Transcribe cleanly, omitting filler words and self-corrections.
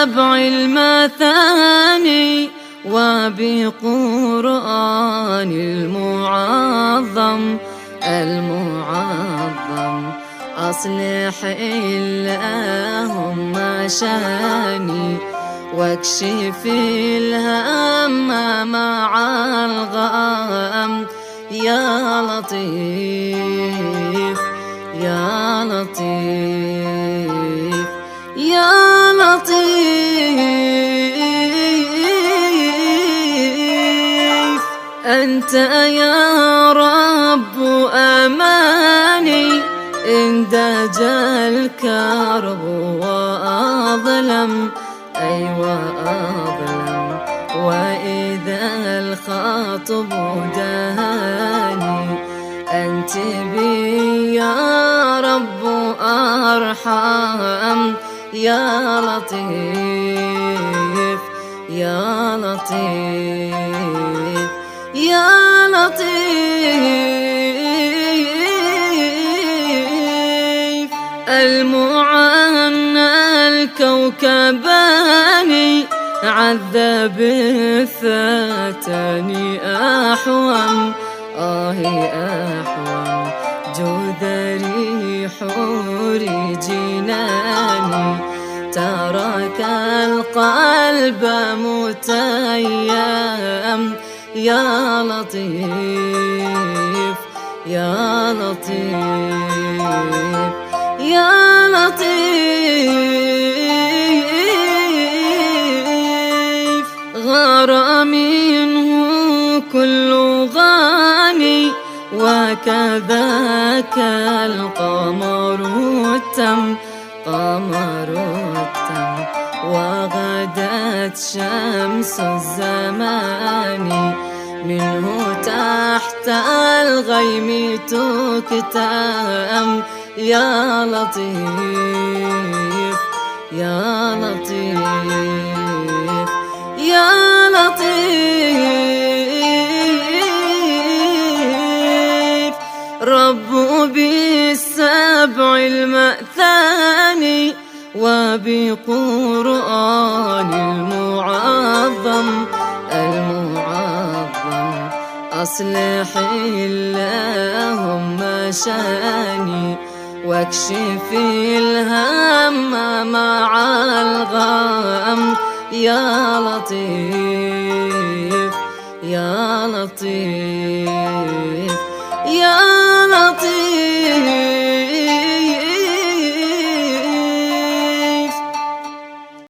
بالسبع المثاني وبقرآن المعظم أصلح اللهم شاني واكشف الهم مع الغم يا لطيف يا لطيف يا لطيف. أنت يا رب أماني إن دج الكرب وأظلم أظلم وإذا الخاطب دهاني أنت بي يا رب أرحم يا لطيف يا لطيف يا لطيف. المعنى الكوكباني عذب الثاتاني أحوم أحوم جذري حوري جناني ترك القلب متيم يا لطيف يا لطيف يا لطيف. غار منه كل غاني وكذاك القمر التم وغدت شمس الزمان منه تحت الغيم تكتم يا لطيف يا لطيف يا لطيف. رب بالسبع المثاني وبقرآن المعظم أصلح اللهم شاني واكشف الهم مع الغم يا لطيف يا لطيف يا